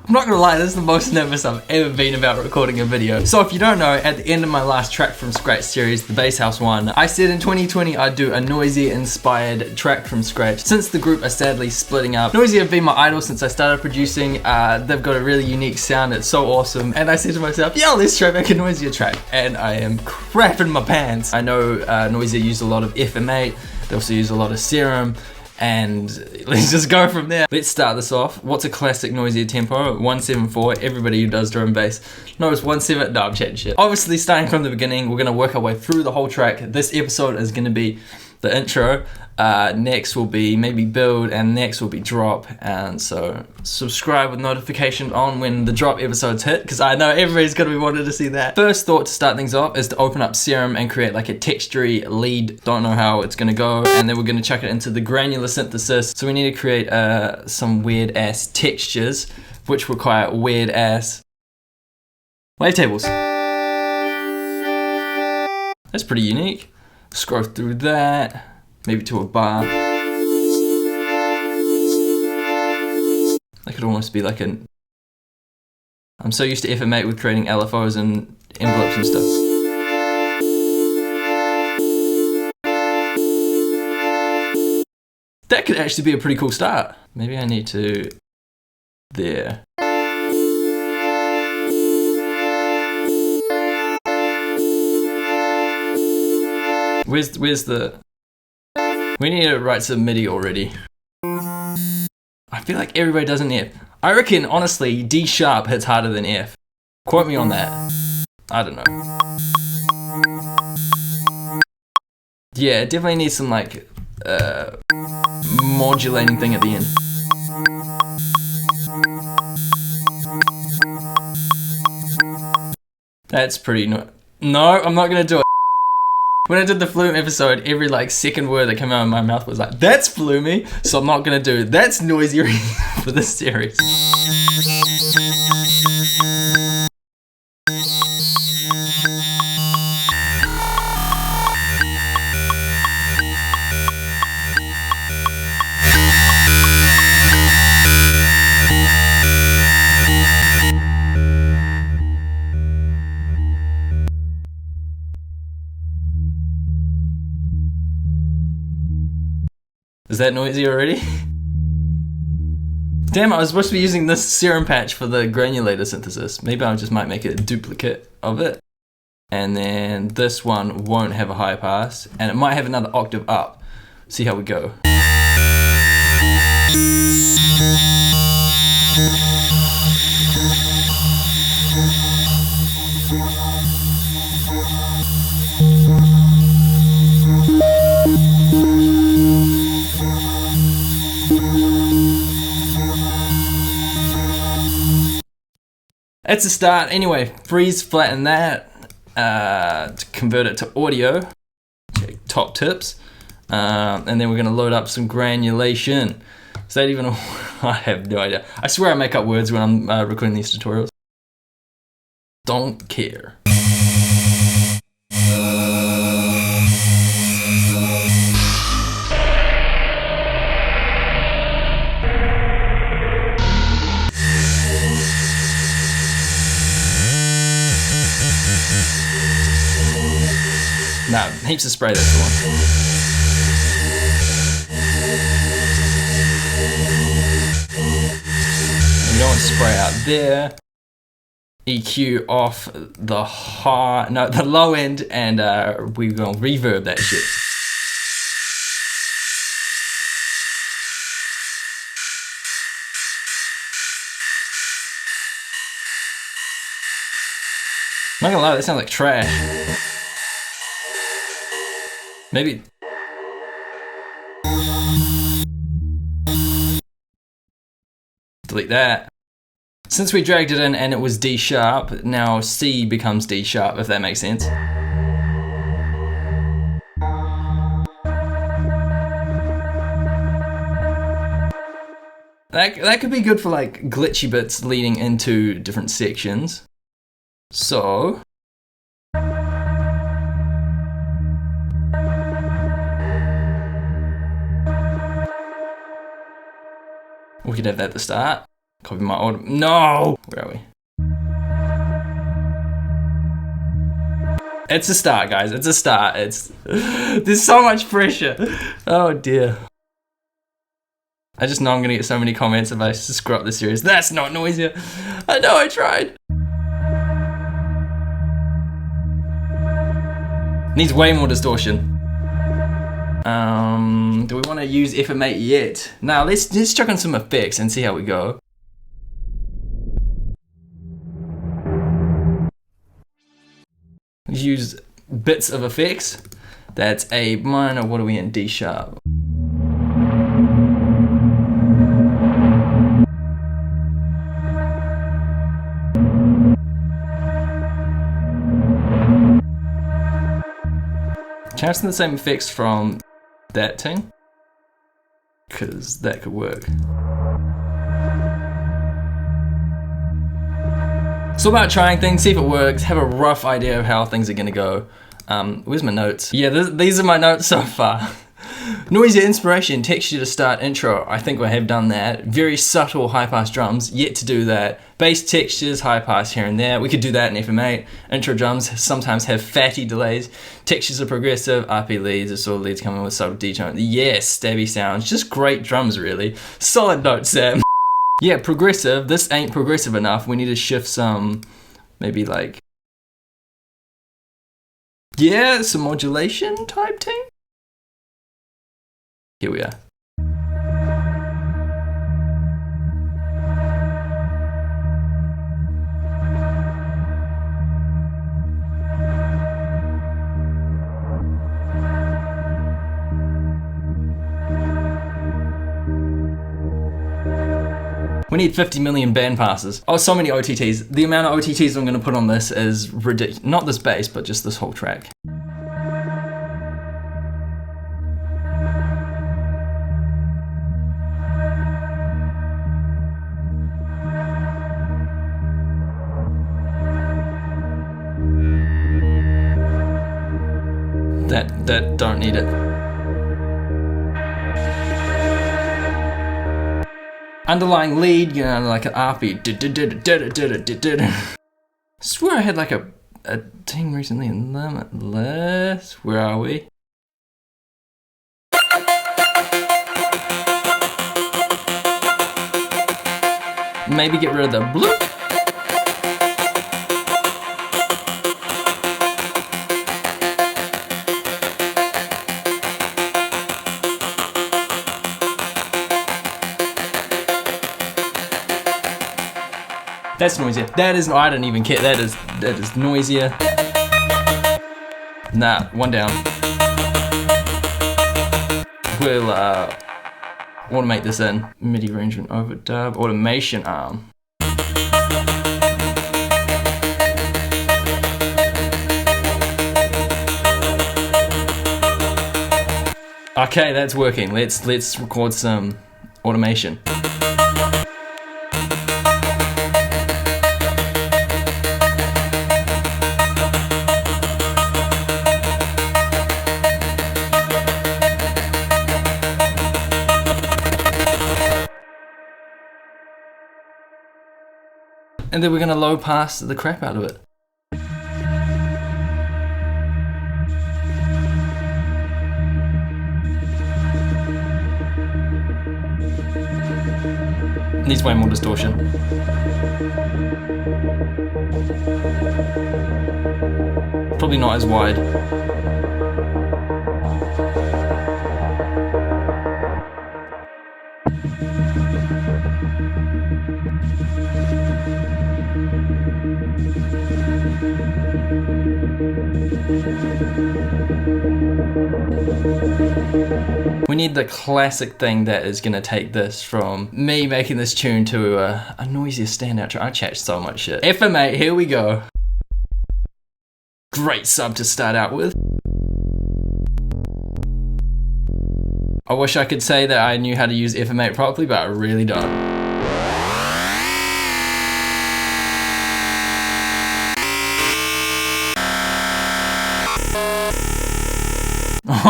I'm not gonna lie, this is the most nervous I've ever been about recording a video. So if you don't know, at the end of my last track from scratch series, the Bass House one, I said in 2020 I'd do a Noisia inspired track from scratch. Since the group are sadly splitting up, Noisia have been my idol since I started producing. They've got a really unique sound, it's so awesome. And I said to myself, yo, let's try back a Noisia track. And I am crapping my pants. I know Noisia used a lot of Fm8, they also use a lot of Serum, and let's just go from there. Let's start this off. What's a classic Noisia tempo? 174. Everybody who does drum and bass knows 1/7. No, I'm chatting shit. Obviously, starting from the beginning, we're gonna work our way through the whole track. This episode is gonna be the intro. Next will be maybe build, and next will be drop. And so subscribe with notification on when the drop episodes hit, because I know everybody's gonna be wanting to see that. First thought to start things off is to open up Serum and create like a textury lead. Don't know how it's gonna go, and then we're gonna chuck it into the granular synthesis. So we need to create some weird ass textures, which require weird ass wavetables. That's pretty unique. Scroll through that. Maybe to a bar. That could almost be like an... I'm so used to Fm8 with creating LFOs and envelopes and stuff. That could actually be a pretty cool start. Maybe I need to... There. Where's the... We need to write some MIDI already. I feel like everybody does an F. I reckon, honestly, D sharp hits harder than F. Quote me on that. I don't know. Yeah, it definitely needs some like modulating thing at the end. That's pretty no, I'm not gonna do it. When I did the Flume episode, every like second word that came out of my mouth was like, that's Flumey, so I'm not gonna do that's Noisia for this series. Is that noisy already? Damn, I was supposed to be using this serum patch for the Granulator synthesis. Maybe I just might make a duplicate of it. And then this one won't have a high pass, and it might have another octave up. See how we go. It's a start. Anyway, freeze, flatten that, to convert it to audio. Check top tips. And then we're gonna load up some granulation. Is that even I have no idea. I swear I make up words when I'm recording these tutorials. Don't care. Nah, heaps of spray, that's the one. We don't want to spray out there. EQ off the the low end, and we're gonna reverb that shit. I'm not gonna lie, that sounds like trash. Maybe. Delete that. Since we dragged it in and it was D sharp, now C becomes D sharp, if that makes sense. That could be good for like glitchy bits leading into different sections. So we could have that at the start. Copy my old, no! Where are we? It's a start, guys, it's a start. There's so much pressure. Oh dear. I just know I'm gonna get so many comments if I screw up the series. That's not Noisia. I know I tried. Needs way more distortion. Do we want to use Fm8 yet? Now let's chuck on some effects and see how we go. Let's use bits of effects. That's A minor. What are we in? D sharp. Chance the same effects from that thing, because that could work. It's all about trying things, see if it works, have a rough idea of how things are gonna go. Where's my notes? Yeah, these are my notes so far. Noisia inspiration, texture to start intro. I think I have done that. Very subtle high pass drums, yet to do that. Bass textures, high pass here and there. We could do that in Fm8. Intro drums sometimes have fatty delays. Textures are progressive, RP leads, it's all leads coming with subtle detone. Yes, stabby sounds, just great drums really. Solid note, Sam. Yeah, progressive. This ain't progressive enough. We need to shift some, maybe like, yeah, some modulation type thing. Here we are. We need 50 million band passes. Oh, so many OTTs. The amount of OTTs I'm gonna put on this is ridiculous. Not this bass, but just this whole track. That don't need it. Underlying lead, you know, like an RP. I swear I had like a thing recently in Limitless. Where are we? Maybe get rid of the bloop. That's Noisia. That is, I don't even care. That is Noisia. Nah, one down. We'll automate this in. MIDI arrangement overdub, automation arm. Okay, that's working. Let's record some automation. And then we're gonna low pass the crap out of it. Needs way more distortion. Probably not as wide. We need the classic thing that is gonna take this from me making this tune to a Noisia standout track. I chat so much shit. Fm8, here we go. Great sub to start out with. I wish I could say that I knew how to use Fm8 properly, but I really don't.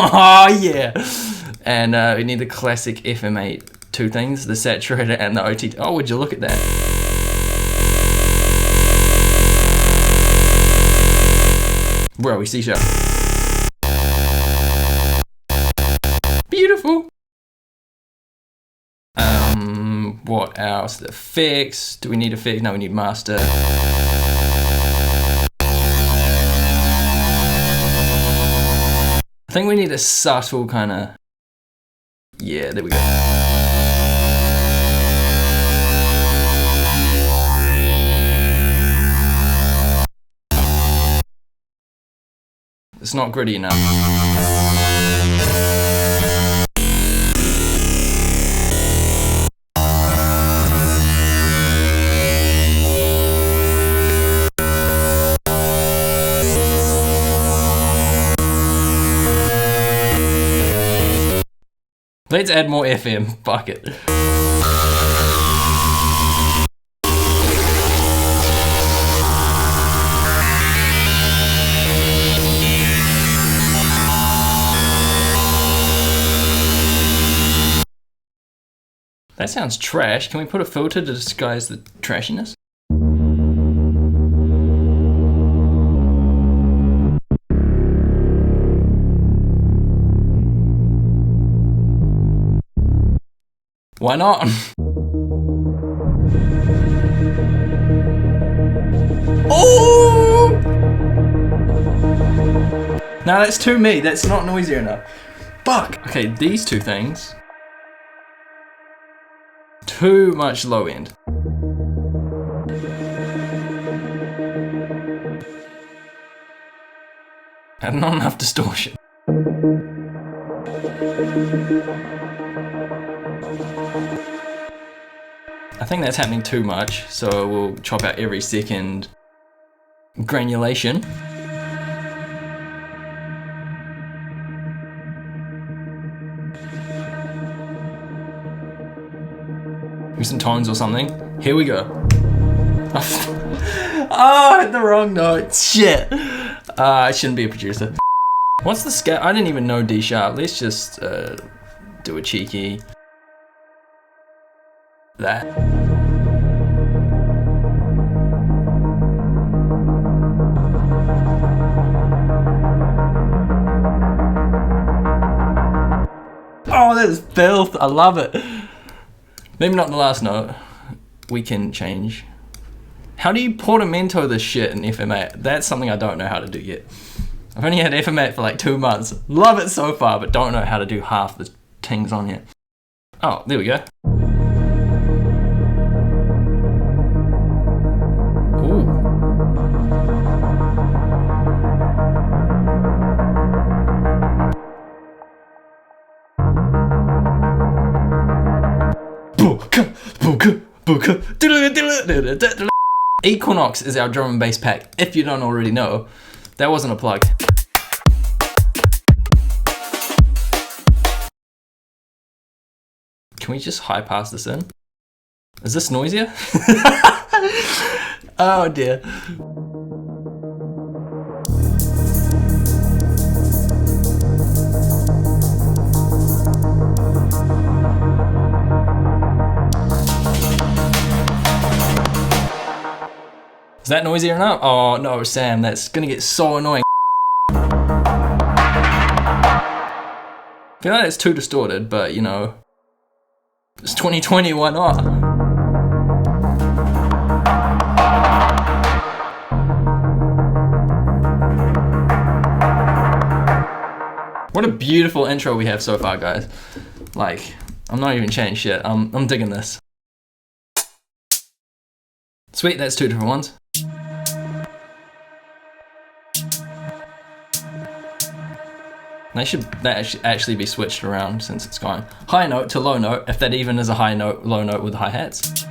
Oh yeah! And we need the classic Fm8 two things, the saturator and the OT. Oh, would you look at that? Where are we? C sharp. Beautiful. What else? The effects. Do we need effects? No, we need master. I think we need a subtle kind of. Yeah, there we go. It's not gritty enough. Let's add more FM, fuck it. That sounds trash. Can we put a filter to disguise the trashiness? Why not? Oh! No, that's too me. That's not noisy enough. Fuck. Okay, these two things. Too much low end. And not enough distortion. I think that's happening too much, so we'll chop out every second granulation. Use some tones or something. Here we go. Oh, I hit the wrong note. Shit. I shouldn't be a producer. What's the scale? I didn't even know D sharp. Let's just do a cheeky. That. Oh, that's filth. I love it. Maybe not the last note. We can change. How do you portamento this shit in FM8? That's something I don't know how to do yet. I've only had FM8 for like 2 months. Love it so far, but don't know how to do half the things on here. Oh, there we go. Equinox is our drum and bass pack, if you don't already know. That wasn't a plug. Can we just high pass this in? Is this Noisia? Oh dear. Is that noisy or not? Oh no, Sam, that's gonna get so annoying. I feel like it's too distorted, but you know, it's 2020, why not? What a beautiful intro we have so far, guys. Like, I'm not even changing shit. I'm digging this. Sweet, that's two different ones. That should actually be switched around since it's gone high note to low note, if that even is a high note, low note with hi-hats.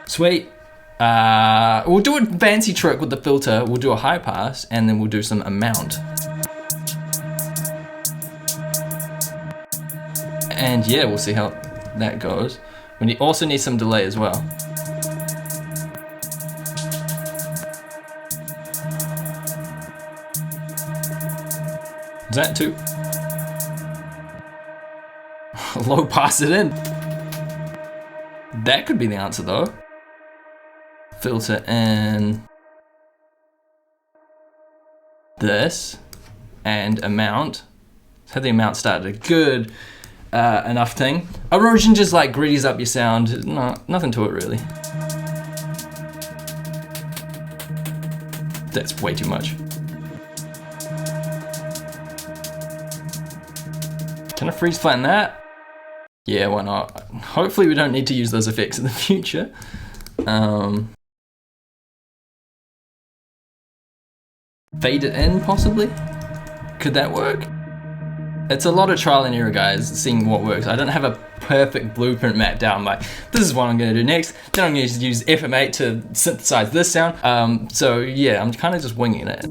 Sweet. We'll do a fancy trick with the filter. We'll do a high pass and then we'll do some amount. And yeah, we'll see how that goes. We also need some delay as well. Is that two? Low pass it in. That could be the answer though. Filter in this and amount. So the amount started a good enough thing. Erosion just like gritties up your sound. No, nothing to it really. That's way too much. Can I freeze flatten that? Yeah, why not? Hopefully we don't need to use those effects in the future. Fade it in, possibly? Could that work? It's a lot of trial and error, guys, seeing what works. I don't have a perfect blueprint mapped down, like, this is what I'm gonna do next. Then I'm gonna use Fm8 to synthesize this sound. So yeah, I'm kind of just winging it.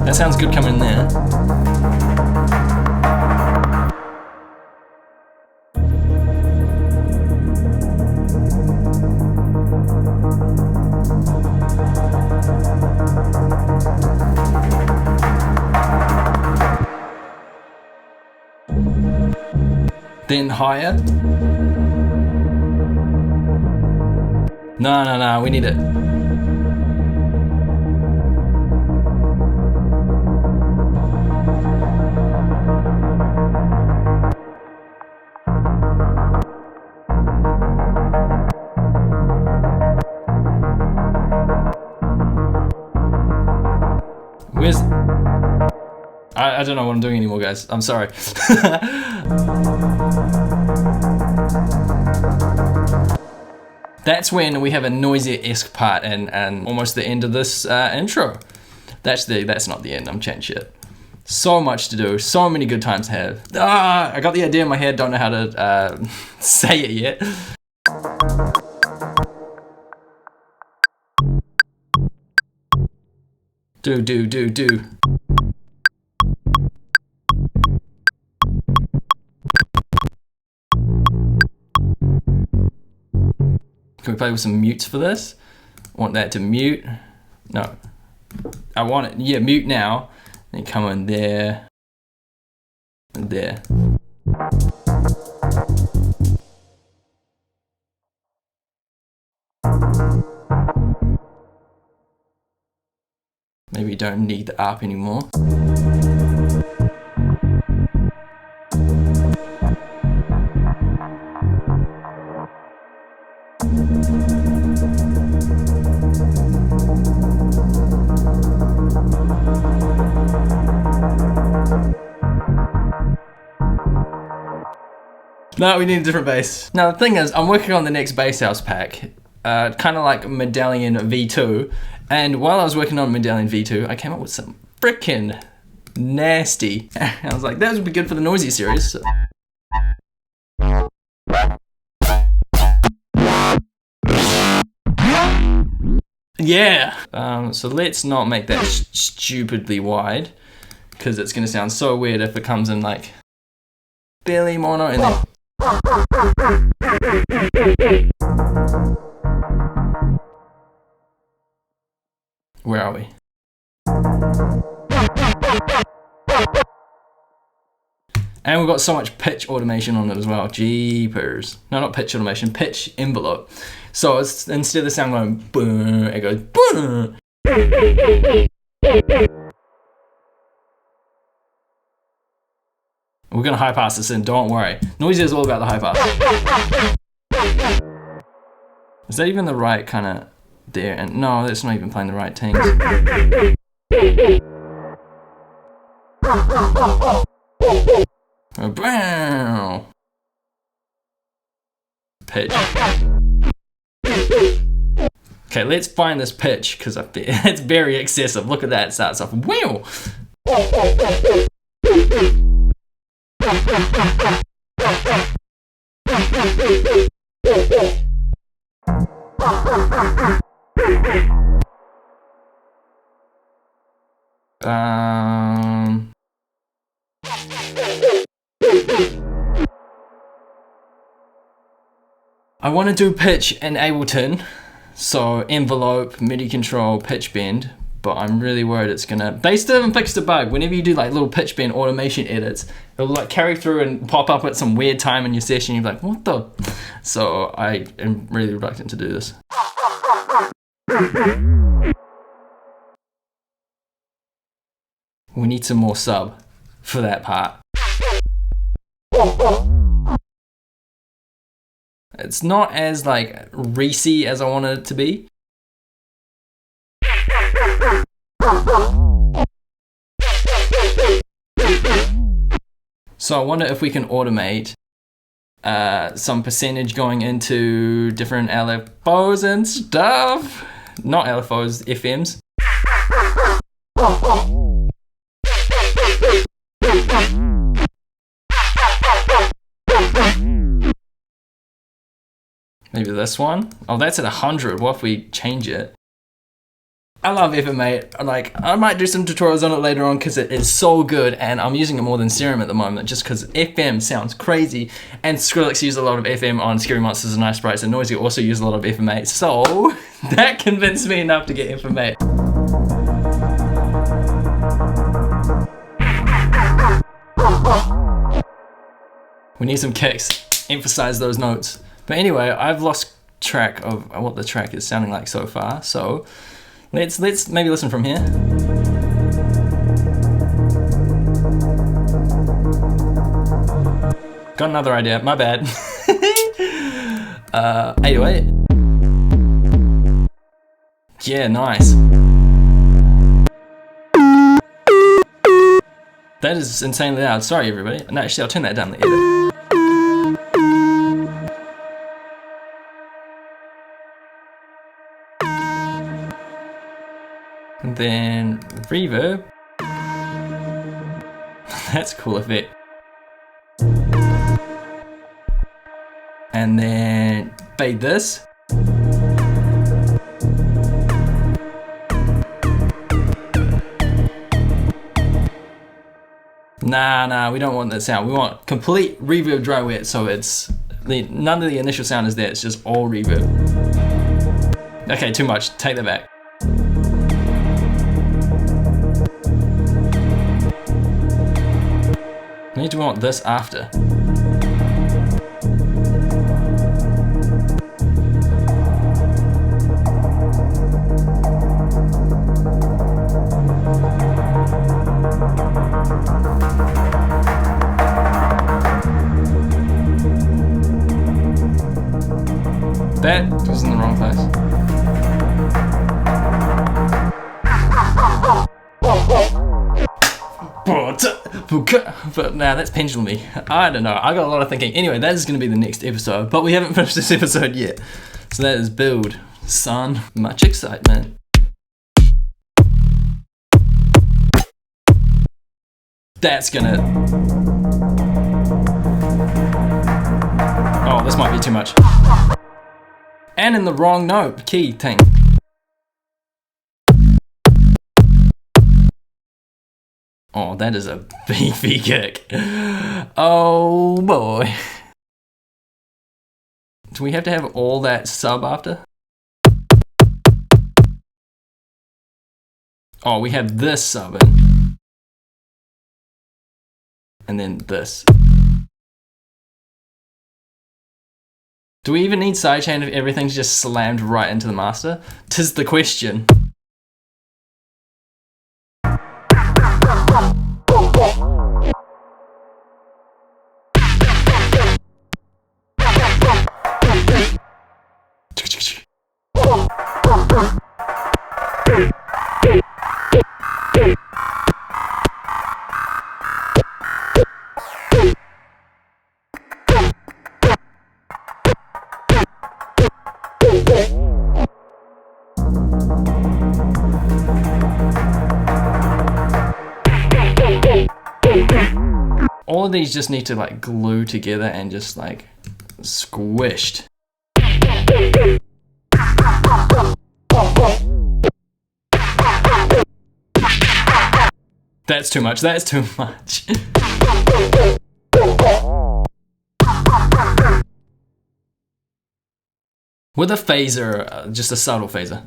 That sounds good coming in there. Then higher. No, we need it. Where's... I don't know what I'm doing anymore, guys. I'm sorry. That's when we have a Noisia-esque part and almost the end of this intro. That's not the end, I'm chatting shit. So much to do, so many good times to have. I got the idea in my head, don't know how to say it yet. Do. Can we play with some mutes for this? I want that to mute. No. I want it, yeah, mute now. Then come in there. And there. Maybe you don't need the ARP anymore. No, we need a different bass. Now the thing is, I'm working on the next bass house pack, kind of like Medallion V2, and while I was working on Medallion V2, I came up with some frickin' nasty. I was like, that would be good for the Noisia series. So. Yeah! So let's not make that stupidly wide, because it's gonna sound so weird if it comes in like barely mono and then... Where are we? And we've got so much pitch automation on it as well. Jeepers. No, not pitch automation, pitch envelope. So it's, instead of the sound going boom, it goes boom. We're gonna high pass this in, don't worry. Noisia is all about the high pass. Is that even the right kind of there? And no, that's not even playing the right things. Oh, pitch. Okay, let's find this pitch because it's very excessive. Look at that, it starts off. Wow. I want to do pitch in Ableton So envelope, MIDI control, pitch bend, but I'm really worried it's gonna, they still haven't fixed a bug. Whenever you do like little pitch bend automation edits, it'll like carry through and pop up at some weird time in your session. You're like, what the? So I am really reluctant to do this. We need some more sub for that part. It's not as like Reese as I wanted it to be. So I wonder if we can automate some percentage going into different LFOs and stuff. Not LFOs, FMs. Maybe this one. Oh, that's at 100. What if we change it? I love Fm8. Like, I might do some tutorials on it later on because it is so good, and I'm using it more than Serum at the moment just because FM sounds crazy, and Skrillex used a lot of FM on Scary Monsters and Nice Sprites, and Noisia also used a lot of Fm8, so that convinced me enough to get Fm8. We need some kicks. Emphasize those notes. But anyway, I've lost track of what the track is sounding like so far, so let's maybe listen from here. Got another idea, my bad. 808. Yeah, nice. That is insanely loud, sorry everybody. No, actually I'll turn that down the edit. And then reverb. That's a cool effect. And then fade this. Nah, we don't want that sound. We want complete reverb dry wet, so it's none of the initial sound is there, it's just all reverb. Okay, too much, take that back. I need to want this after. That was in the wrong place. But nah, that's pendulum-y. I don't know, I got a lot of thinking. Anyway, that is going to be the next episode, but we haven't finished this episode yet. So that is build, son. Much excitement. That's gonna... Oh, this might be too much. And in the wrong note, key thing. Oh, that is a beefy kick. Oh boy. Do we have to have all that sub after? Oh, we have this sub in. And then this. Do we even need sidechain if everything's just slammed right into the master? 'Tis the question. All of these just need to like glue together and just like squished. That's too much, that's too much. with a phaser, just a subtle phaser.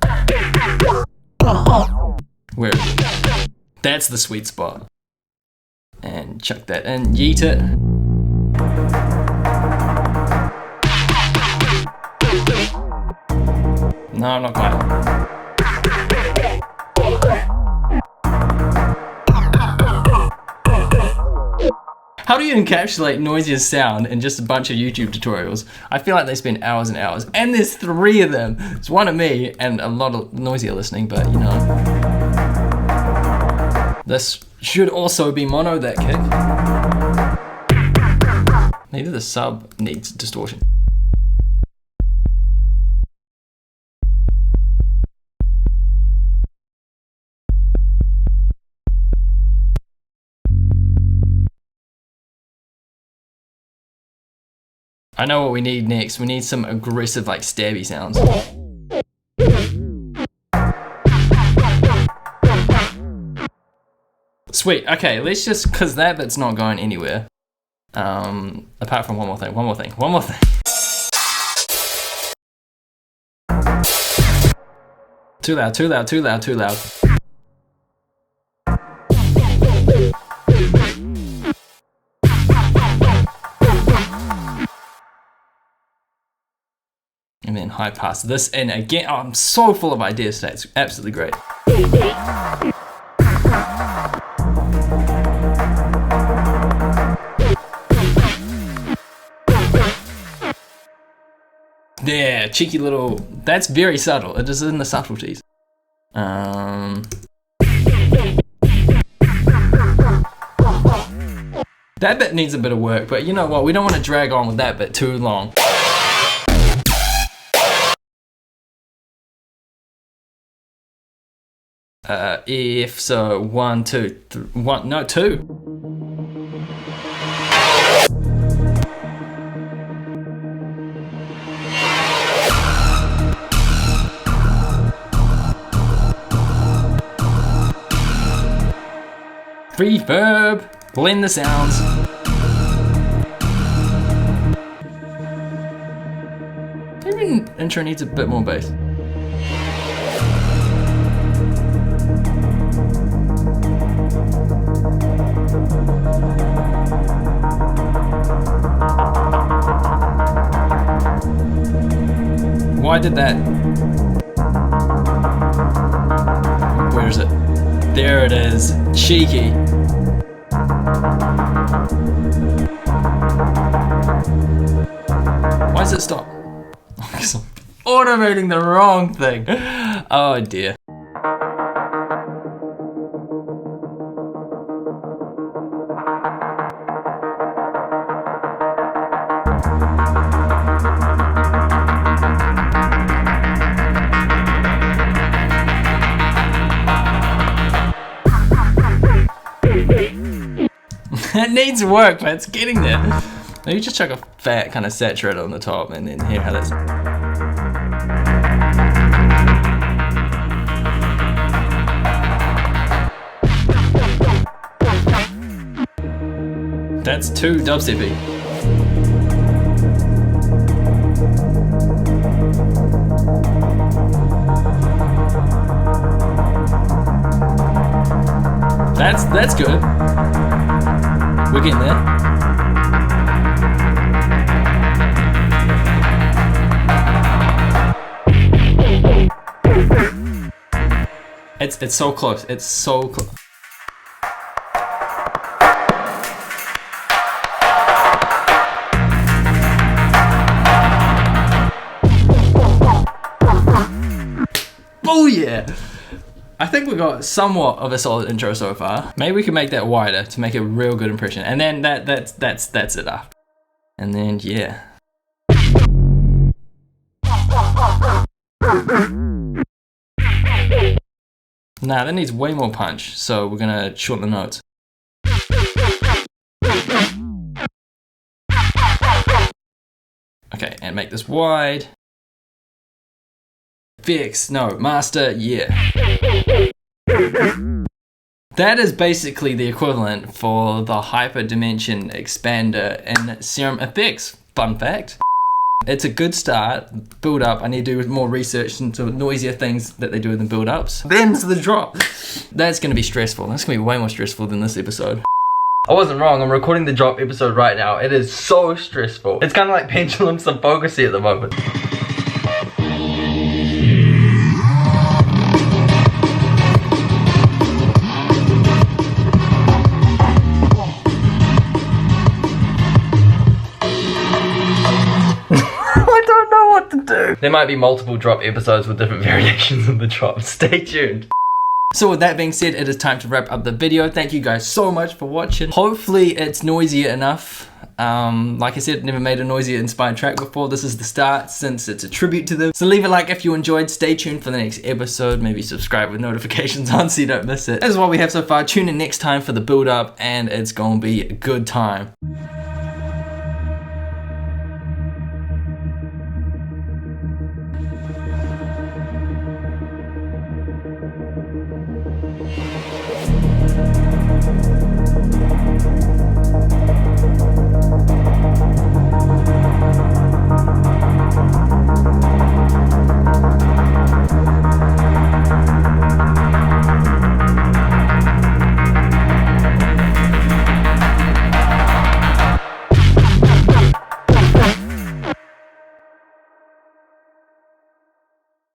Where is it? That's the sweet spot. And chuck that in, yeet it. No, not quite. How do you encapsulate Noisia's sound in just a bunch of YouTube tutorials? I feel like they spend hours and hours, and there's 3 of them. It's one of me and a lot of Noisia listening, but you know. This should also be mono, that kick. Maybe the sub needs distortion. I know what we need next. We need some aggressive, like, stabby sounds. Sweet, okay, let's just, cause that bit's not going anywhere. Apart from one more thing. Too loud. And then high pass this in again. Oh, I'm so full of ideas today. It's absolutely great. There, cheeky little, that's very subtle. It is in the subtleties. That bit needs a bit of work, but you know what? We don't want to drag on with that bit too long. If so, 1, 2, 1, no, 2. Reverb, blend the sounds. Maybe intro needs a bit more bass. Why did that? Where is it? There it is. Cheeky. Why does it stop? Because I'm automating the wrong thing. Oh dear. It needs work, but it's getting there. Maybe just chuck a fat kind of saturator on the top and then hear how that's... That's too dubsteppy. That's good. We're getting there. It's so close. It's so close. Oh yeah! I think we got somewhat of a solid intro so far. Maybe we can make that wider to make a real good impression. And then that's it after. And then yeah. Nah, that needs way more punch, so we're gonna shorten the notes. Okay, and make this wide. Fix, no, master, yeah. That is basically the equivalent for the hyper dimension expander in Serum Effects. Fun fact. It's a good start. Build up. I need to do more research into Noisia things that they do in the build ups. Then to the drop. That's gonna be stressful. That's gonna be way more stressful than this episode. I wasn't wrong, I'm recording the drop episode right now. It is so stressful. It's kind of like pendulum subfocusy at the moment. I don't know what to do. There might be multiple drop episodes with different variations of the drop. Stay tuned. So with that being said, it is time to wrap up the video. Thank you guys so much for watching. Hopefully it's noisy enough. Like I said, never made a Noisia inspired track before. This is the start since it's a tribute to them. So leave a like if you enjoyed. Stay tuned for the next episode. Maybe subscribe with notifications on so you don't miss it. That's what we have so far. Tune in next time for the build up and it's gonna be a good time.